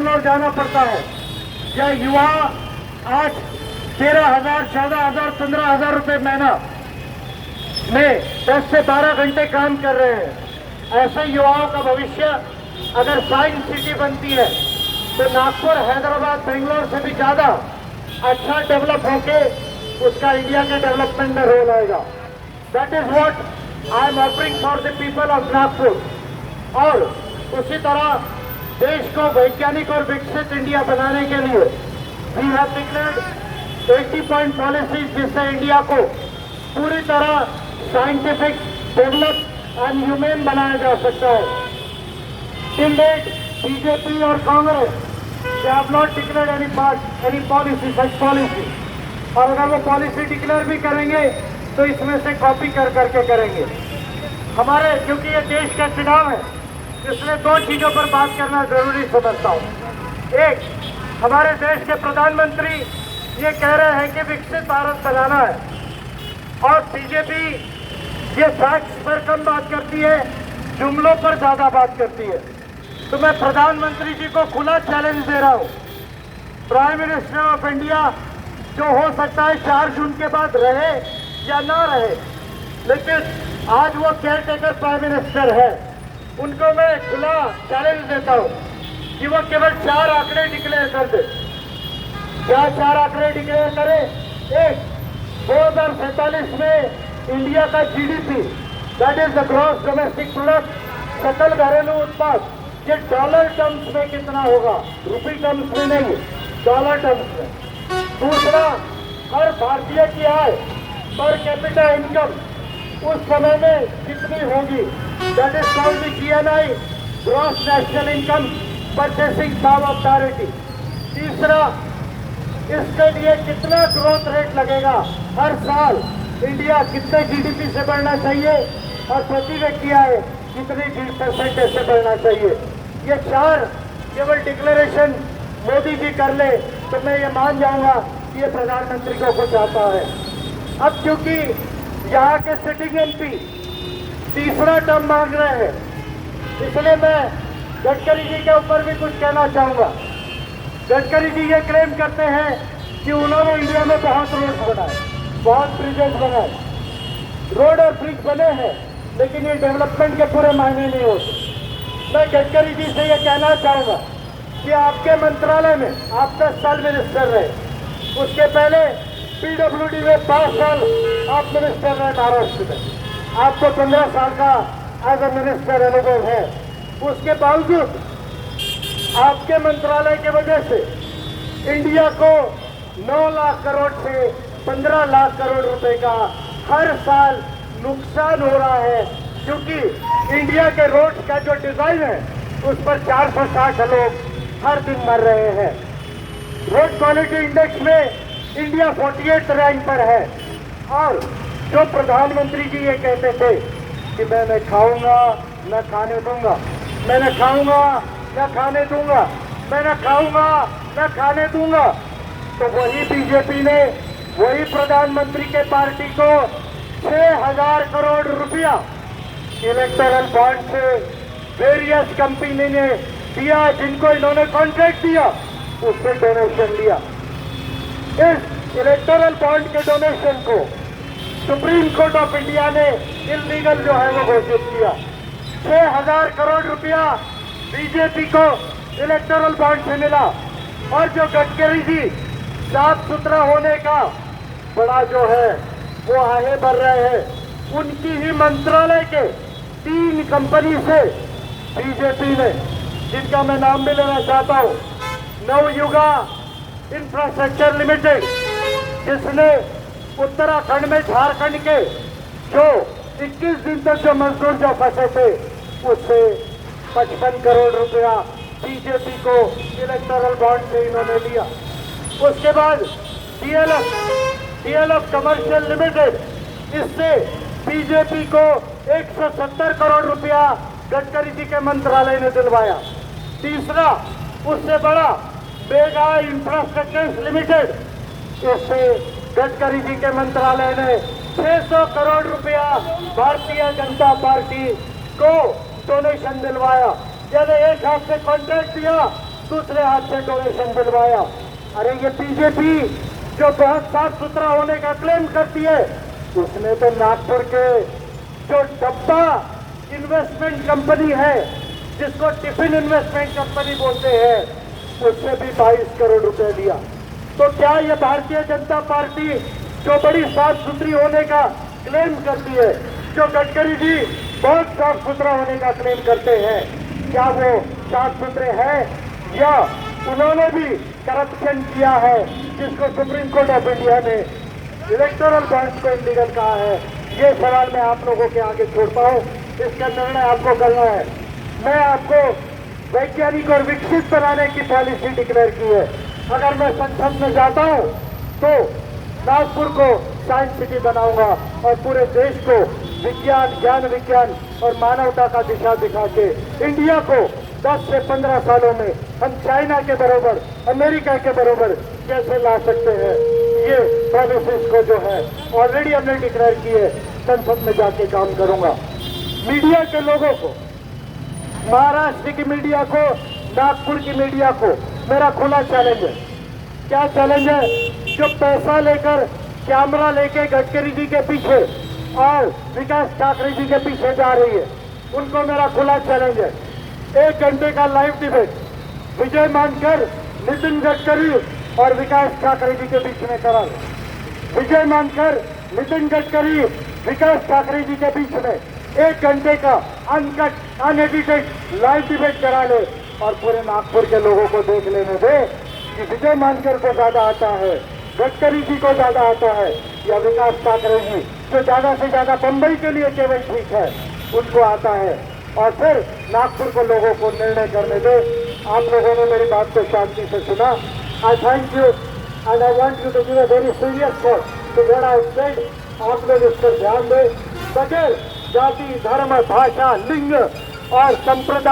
बेंगलोर जाना पड़ता है, या युवा आज 13,000, 14,000, 15,000 रुपये महीना में 10 से 12 घंटे काम कर रहे हैं। ऐसे युवाओं का भविष्य अगर साइंस सिटी बनती है तो नागपुर, हैदराबाद, बेंगलोर से भी ज्यादा अच्छा डेवलप होके उसका इंडिया के डेवलपमेंट में रोल आएगा। That is what I am offering for the people of Nagpur. और उसी तरह देश को वैज्ञानिक और विकसित इंडिया बनाने के लिए we have declared 80 point policy, जिससे इंडिया को पूरी तरह साइंटिफिक, डेवलप एंड ह्यूमन बनाया जा सकता है। टिल डेट बीजेपी और Congress they have not declared any policy, such policy. और अगर वो पॉलिसी डिक्लेयर भी करेंगे तो इसमें से कॉपी कर करके करेंगे। हमारे, क्योंकि ये देश का चुनाव है, इसलिए दो चीजों पर बात करना जरूरी समझता हूँ। एक, हमारे देश के प्रधानमंत्री ये कह रहे हैं कि विकसित भारत बनाना है, और बीजेपी ये फैक्ट्स पर कम बात करती है, जुमलों पर ज्यादा बात करती है। तो मैं प्रधानमंत्री जी को खुला चैलेंज दे रहा हूँ, प्राइम मिनिस्टर ऑफ इंडिया जो हो सकता है 4 जून के बाद रहे या ना रहे, लेकिन आज वो केयर टेकर प्राइम मिनिस्टर है, उनको मैं खुला चैलेंज देता हूँ कि वो केवल 4 आंकड़े डिक्लेयर कर दे। क्या 4 आंकड़े डिक्लेयर करे? एक, 2047 में इंडिया का GDP, that is the gross domestic product, सकल घरेलू उत्पाद, ये डॉलर टर्म्स में कितना होगा, रुपी टर्म्स में नहीं, डॉलर टर्म्स में। दूसरा, हर भारतीय की आय पर कैपिटा इनकम उस समय में कितनी होगी, that is called the GNI, gross national income purchasing power of parity. तीसरा, इसके लिए कितना ग्रोथ रेट लगेगा, हर साल इंडिया कितने जीडीपी से बढ़ना चाहिए और प्रति व्यक्ति आय कितनी % से बढ़ना चाहिए। ये 4 केवल डिक्लेरेशन मोदी जी कर ले तो मैं ये मान जाऊंगा कि ये प्रधानमंत्री को कुछ आता है। अब क्योंकि यहाँ के सिटिंग एमपी तीसरा टर्म मांग रहे हैं, इसलिए मैं गडकरी जी के ऊपर भी कुछ कहना चाहूंगा। गडकरी जी ये क्लेम करते हैं कि उन्होंने इंडिया में बहुत रोड बनाए, बहुत ब्रिजेस बनाए, रोड और ब्रिज बने हैं, लेकिन ये डेवलपमेंट के पूरे मायने नहीं होते। मैं गडकरी जी से ये कहना चाहूंगा कि आपके मंत्रालय में आप 10 साल मिनिस्टर रहे, उसके पहले पीडब्ल्यूडी में 5 साल आप मिनिस्टर रहे महाराष्ट्र में, आपको 15 साल का एज ए मिनिस्टर अनुभव है। उसके बावजूद आपके मंत्रालय की वजह से इंडिया को 9 लाख करोड़ से 15 लाख करोड़ रुपए का हर साल नुकसान हो रहा है, क्योंकि इंडिया के रोड का जो डिजाइन है उस पर 460 लोग हर दिन मर रहे हैं। रोड क्वालिटी इंडेक्स में इंडिया 48 रैंक पर है। और जो प्रधानमंत्री जी ये कहते थे कि मैं न खाऊंगा न खाने दूंगा, मैं न खाऊंगा न खाने दूंगा, मैं न खाऊंगा न खाने दूंगा, तो वही बीजेपी ने वही प्रधानमंत्री के पार्टी को 6,000 करोड़ रुपया इलेक्टोरल बॉन्ड से वेरियस कंपनी ने दिया, जिनको इन्होंने कॉन्ट्रैक्ट दिया, उससे डोनेशन लिया। इस इलेक्टोरल बॉन्ड के डोनेशन को सुप्रीम कोर्ट ऑफ इंडिया ने इलीगल जो है वो घोषित किया। 6,000 करोड़ रुपया बीजेपी को इलेक्टोरल बॉन्ड से मिला। और जो गडकरी जी साफ सुथरा होने का बड़ा जो है वो आगे बढ़ रहे हैं, उनकी ही मंत्रालय के 3 कंपनी से बीजेपी ने, जिनका मैं नाम भी लेना चाहता हूं, नवयुगा इंफ्रास्ट्रक्चर लिमिटेड, जिसने उत्तराखंड में झारखंड के जो 21 दिन तक जो मजदूर जो फंसे थे उससे 55 करोड़ रुपया बीजेपी को इलेक्टोरल बॉन्ड से इन्होंने लिया। उसके बाद डीएलएफ कमर्शियल लिमिटेड, इससे बीजेपी को 170 करोड़ रुपया गडकरी जी के मंत्रालय ने दिलवाया। तीसरा, उससे बड़ा मेगा इंफ्रास्ट्रक्चर लिमिटेड, इससे गडकरी जी के मंत्रालय ने 600 करोड़ रुपया भारतीय जनता पार्टी को डोनेशन दिलवाया। यानी एक हाथ से कॉन्ट्रैक्ट दिया, दूसरे हाथ से डोनेशन दिलवाया। अरे ये बीजेपी जो बहुत साफ सुथरा होने का क्लेम करती है, उसने तो नागपुर के जो डब्बा इन्वेस्टमेंट कंपनी है, जिसको टिफिन इन्वेस्टमेंट कंपनी बोलते हैं, उससे भी 22 करोड़ रुपए लिया। तो क्या ये भारतीय जनता पार्टी जो बड़ी साफ सुथरी होने का क्लेम करती है, जो गडकरी जी बहुत साफ सुथरा होने का क्लेम करते हैं, क्या वो साफ सुथरे हैं या उन्होंने भी करप्शन किया है, जिसको सुप्रीम कोर्ट ऑफ इंडिया ने इलेक्टोरल बॉन्ड्स को इलीगल कहा है? ये सवाल मैं आप लोगों के आगे छोड़ता हूँ, इसका निर्णय आपको करना है। मैं आपको वैज्ञानिक और विकसित बनाने की पॉलिसी डिक्लेयर की है। अगर मैं संसद में जाता हूँ तो नागपुर को साइंस सिटी बनाऊंगा और पूरे देश को विज्ञान, ज्ञान विज्ञान और मानवता का दिशा दिखा के इंडिया को 10 से 15 सालों में हम चाइना के बराबर, अमेरिका के बराबर कैसे ला सकते हैं, ये पॉलिसीज को जो है ऑलरेडी हमने डिक्लेयर की है, संसद में जाके काम करूंगा। मीडिया के लोगों को, महाराष्ट्र की मीडिया को, नागपुर की मीडिया को मेरा खुला चैलेंज है। क्या चैलेंज है? जो पैसा लेकर, कैमरा लेके गडकरी जी के पीछे और विकास ठाकरे जी के पीछे जा रही है, उनको मेरा खुला चैलेंज है। 1 घंटे का लाइव डिबेट विजय मानकर, नितिन गडकरी और विकास ठाकरे जी के बीच में करा ले। विजय मानकर, नितिन गडकरी, विकास ठाकरे जी के बीच में 1 घंटे का अनकट, अनएडिटेड लाइव डिबेट करा ले और पूरे नागपुर के लोगों को देख लेने दे कि विजय मानकर को ज्यादा आता है, गडकरी जी को ज्यादा आता है या विकास ठाकरे जी जो ज्यादा से ज्यादा बंबई के लिए केवल ठीक है, उनको आता है। और फिर नागपुर को लोगों को निर्णय करने दे। आप लोगों ने मेरी बात को शांति से सुना। I thank you and I want you to give a very serious thought to what I said. आप लोग इस पर ध्यान दें। बगैर जाति, धर्म, भाषा, लिंग और संप्रदाय